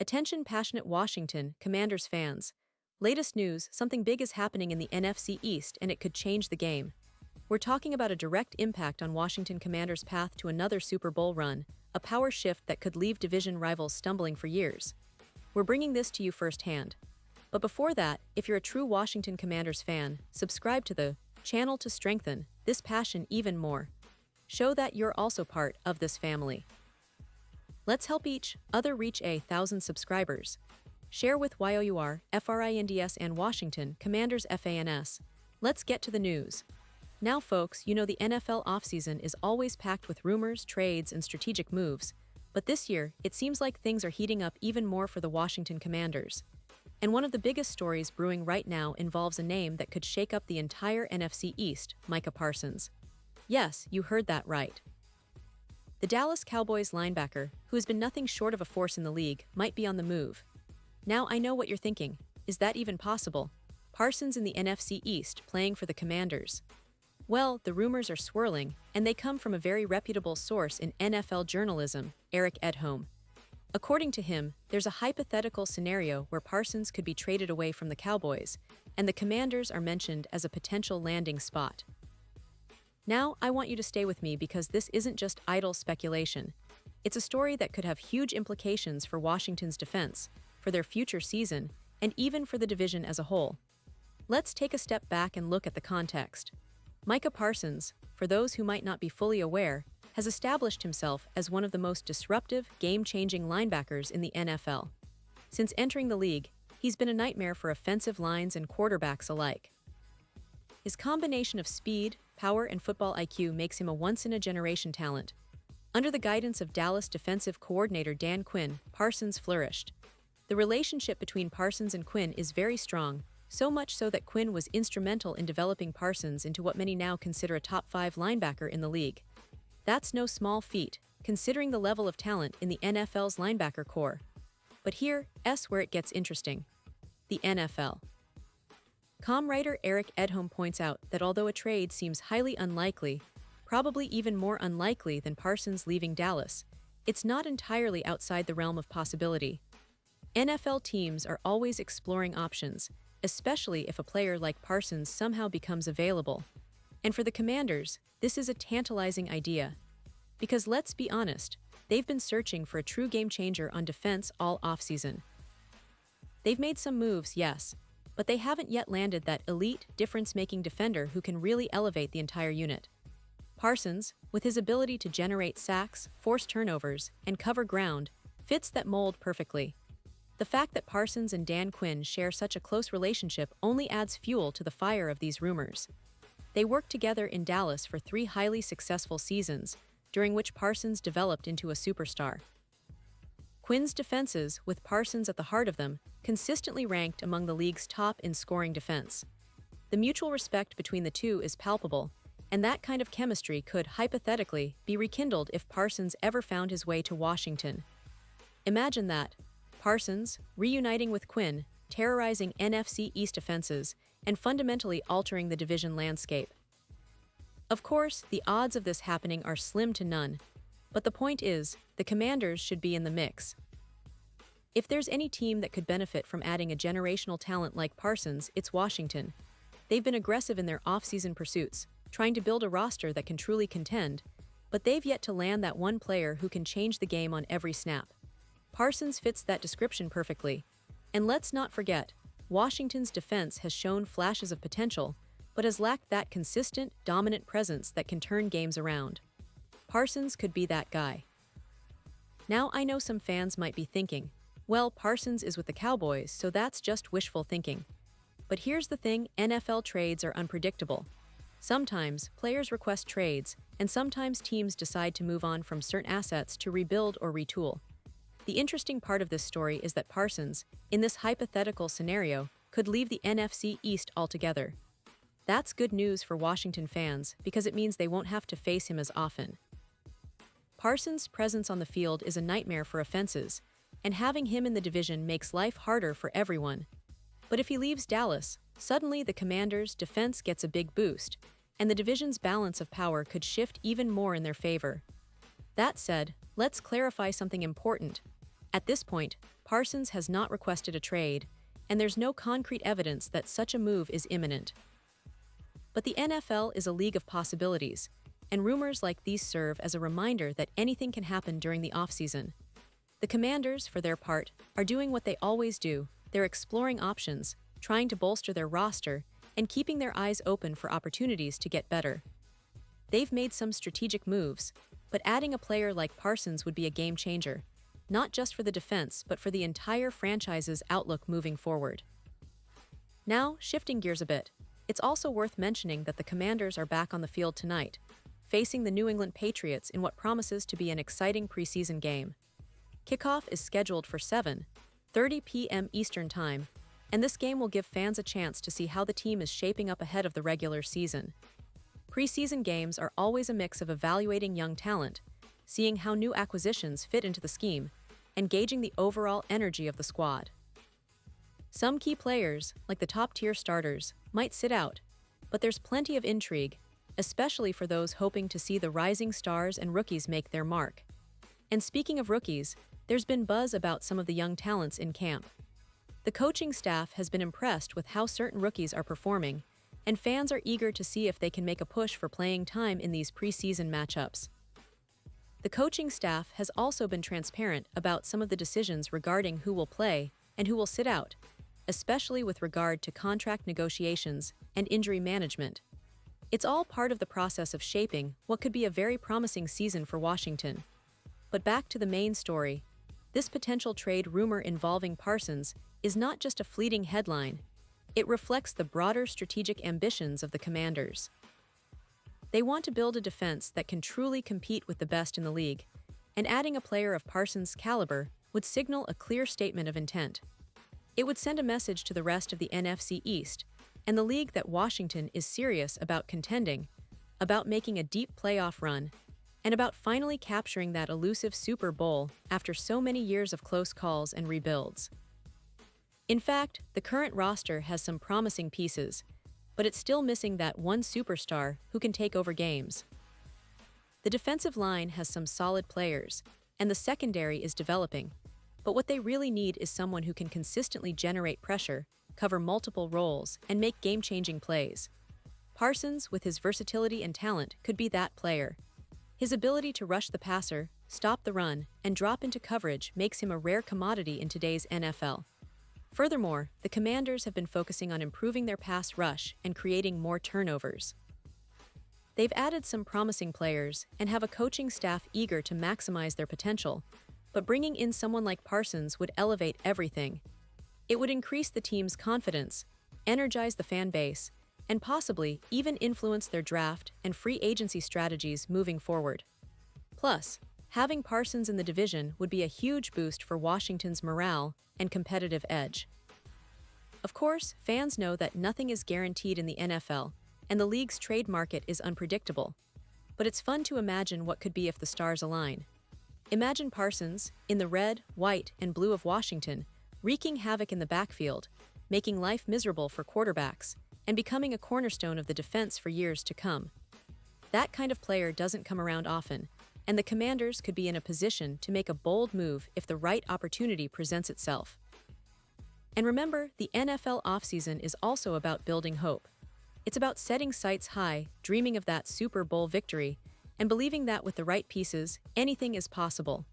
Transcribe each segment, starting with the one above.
Attention passionate Washington Commanders fans. Latest news, something big is happening in the NFC East and it could change the game. We're talking about a direct impact on Washington Commanders' path to another Super Bowl run, a power shift that could leave division rivals stumbling for years. We're bringing this to you firsthand. But before that, if you're a true Washington Commanders fan, subscribe to the channel to strengthen this passion even more. Show that you're also part of this family. Let's help each other reach 1,000 subscribers. Share with YOUR, FRINDS and Washington Commanders FANS. Let's get to the news. Now folks, you know the NFL offseason is always packed with rumors, trades, and strategic moves, but this year, it seems like things are heating up even more for the Washington Commanders. And one of the biggest stories brewing right now involves a name that could shake up the entire NFC East, Micah Parsons. Yes, you heard that right. The Dallas Cowboys linebacker, who has been nothing short of a force in the league, might be on the move. Now I know what you're thinking. Is that even possible? Parsons in the NFC East playing for the Commanders. Well, the rumors are swirling, and they come from a very reputable source in NFL journalism, Eric Edholm. According to him, there's a hypothetical scenario where Parsons could be traded away from the Cowboys, and the Commanders are mentioned as a potential landing spot. Now, I want you to stay with me because this isn't just idle speculation. It's a story that could have huge implications for Washington's defense, for their future season, and even for the division as a whole. Let's take a step back and look at the context. Micah Parsons, for those who might not be fully aware, has established himself as one of the most disruptive, game-changing linebackers in the NFL. Since entering the league, he's been a nightmare for offensive lines and quarterbacks alike. His combination of speed, power, and football IQ makes him a once-in-a-generation talent. Under the guidance of Dallas defensive coordinator Dan Quinn, Parsons flourished. The relationship between Parsons and Quinn is very strong, so much so that Quinn was instrumental in developing Parsons into what many now consider a top-5 linebacker in the league. That's no small feat, considering the level of talent in the NFL's linebacker core. But here's where it gets interesting. The NFL. Writer Eric Edholm points out that although a trade seems highly unlikely, probably even more unlikely than Parsons leaving Dallas, it's not entirely outside the realm of possibility. NFL teams are always exploring options, especially if a player like Parsons somehow becomes available. And for the Commanders, this is a tantalizing idea. Because let's be honest, they've been searching for a true game-changer on defense all offseason. They've made some moves, yes, but they haven't yet landed that elite, difference-making defender who can really elevate the entire unit. Parsons, with his ability to generate sacks, force turnovers, and cover ground, fits that mold perfectly. The fact that Parsons and Dan Quinn share such a close relationship only adds fuel to the fire of these rumors. They worked together in Dallas for 3 highly successful seasons, during which Parsons developed into a superstar. Quinn's defenses, with Parsons at the heart of them, consistently ranked among the league's top in scoring defense. The mutual respect between the two is palpable, and that kind of chemistry could, hypothetically, be rekindled if Parsons ever found his way to Washington. Imagine that. Parsons, reuniting with Quinn, terrorizing NFC East offenses, and fundamentally altering the division landscape. Of course, the odds of this happening are slim to none, but the point is, the Commanders should be in the mix. If there's any team that could benefit from adding a generational talent like Parsons, it's Washington. They've been aggressive in their off-season pursuits, trying to build a roster that can truly contend, but they've yet to land that one player who can change the game on every snap. Parsons fits that description perfectly. And let's not forget, Washington's defense has shown flashes of potential, but has lacked that consistent, dominant presence that can turn games around. Parsons could be that guy. Now I know some fans might be thinking, well, Parsons is with the Cowboys, so that's just wishful thinking. But here's the thing, NFL trades are unpredictable. Sometimes, players request trades, and sometimes teams decide to move on from certain assets to rebuild or retool. The interesting part of this story is that Parsons, in this hypothetical scenario, could leave the NFC East altogether. That's good news for Washington fans because it means they won't have to face him as often. Parsons' presence on the field is a nightmare for offenses, and having him in the division makes life harder for everyone. But if he leaves Dallas, suddenly the Commanders' defense gets a big boost, and the division's balance of power could shift even more in their favor. That said, let's clarify something important. At this point, Parsons has not requested a trade, and there's no concrete evidence that such a move is imminent. But the NFL is a league of possibilities, and rumors like these serve as a reminder that anything can happen during the offseason. The Commanders, for their part, are doing what they always do. They're exploring options, trying to bolster their roster, and keeping their eyes open for opportunities to get better. They've made some strategic moves, but adding a player like Parsons would be a game changer, not just for the defense but for the entire franchise's outlook moving forward. Now, shifting gears a bit, it's also worth mentioning that the Commanders are back on the field tonight, facing the New England Patriots in what promises to be an exciting preseason game. Kickoff is scheduled for 7:30 p.m. Eastern Time, and this game will give fans a chance to see how the team is shaping up ahead of the regular season. Preseason games are always a mix of evaluating young talent, seeing how new acquisitions fit into the scheme, and gauging the overall energy of the squad. Some key players, like the top-tier starters, might sit out, but there's plenty of intrigue, especially for those hoping to see the rising stars and rookies make their mark. And speaking of rookies, there's been buzz about some of the young talents in camp. The coaching staff has been impressed with how certain rookies are performing, and fans are eager to see if they can make a push for playing time in these preseason matchups. The coaching staff has also been transparent about some of the decisions regarding who will play and who will sit out, especially with regard to contract negotiations and injury management. It's all part of the process of shaping what could be a very promising season for Washington. But back to the main story, this potential trade rumor involving Parsons is not just a fleeting headline. It reflects the broader strategic ambitions of the Commanders. They want to build a defense that can truly compete with the best in the league, and adding a player of Parsons' caliber would signal a clear statement of intent. It would send a message to the rest of the NFC East and the league that Washington is serious about contending, about making a deep playoff run, and about finally capturing that elusive Super Bowl after so many years of close calls and rebuilds. In fact, the current roster has some promising pieces, but it's still missing that one superstar who can take over games. The defensive line has some solid players, and the secondary is developing, but what they really need is someone who can consistently generate pressure, cover multiple roles, and make game-changing plays. Parsons, with his versatility and talent, could be that player. His ability to rush the passer, stop the run, and drop into coverage makes him a rare commodity in today's NFL. Furthermore, the Commanders have been focusing on improving their pass rush and creating more turnovers. They've added some promising players and have a coaching staff eager to maximize their potential, but bringing in someone like Parsons would elevate everything. It would increase the team's confidence, energize the fan base, and possibly even influence their draft and free agency strategies moving forward. Plus, having Parsons in the division would be a huge boost for Washington's morale and competitive edge. Of course, fans know that nothing is guaranteed in the NFL, and the league's trade market is unpredictable. But it's fun to imagine what could be if the stars align. Imagine Parsons, in the red, white, and blue of Washington, wreaking havoc in the backfield, making life miserable for quarterbacks, and becoming a cornerstone of the defense for years to come. That kind of player doesn't come around often, and the Commanders could be in a position to make a bold move if the right opportunity presents itself. And remember, the NFL offseason is also about building hope. It's about setting sights high, dreaming of that Super Bowl victory, and believing that with the right pieces, anything is possible.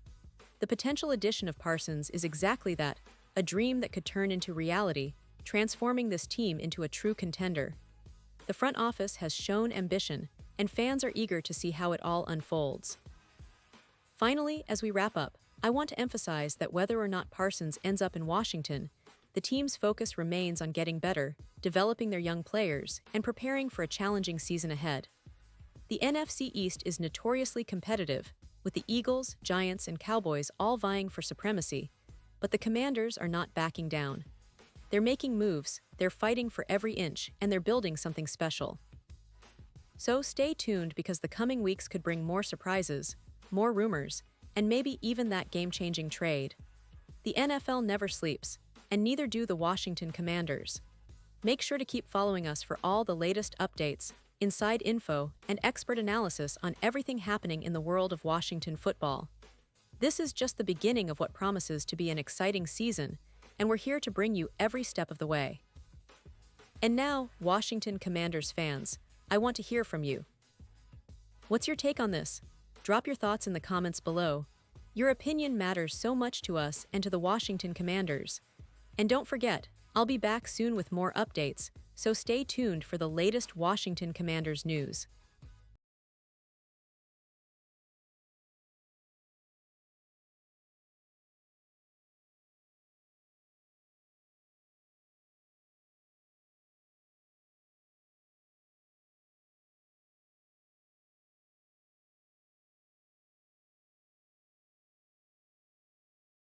The potential addition of Parsons is exactly that, a dream that could turn into reality, transforming this team into a true contender. The front office has shown ambition, and fans are eager to see how it all unfolds. Finally, as we wrap up, I want to emphasize that whether or not Parsons ends up in Washington, the team's focus remains on getting better, developing their young players, and preparing for a challenging season ahead. The NFC East is notoriously competitive, with the Eagles, Giants, and Cowboys all vying for supremacy, but the Commanders are not backing down. They're making moves, they're fighting for every inch, and they're building something special. So stay tuned because the coming weeks could bring more surprises, more rumors, and maybe even that game-changing trade. The NFL never sleeps, and neither do the Washington Commanders. Make sure to keep following us for all the latest updates, inside info, and expert analysis on everything happening in the world of Washington football. This is just the beginning of what promises to be an exciting season, and we're here to bring you every step of the way. And now, Washington Commanders fans, I want to hear from you. What's your take on this? Drop your thoughts in the comments below. Your opinion matters so much to us and to the Washington Commanders. And don't forget, I'll be back soon with more updates, so stay tuned for the latest Washington Commanders news.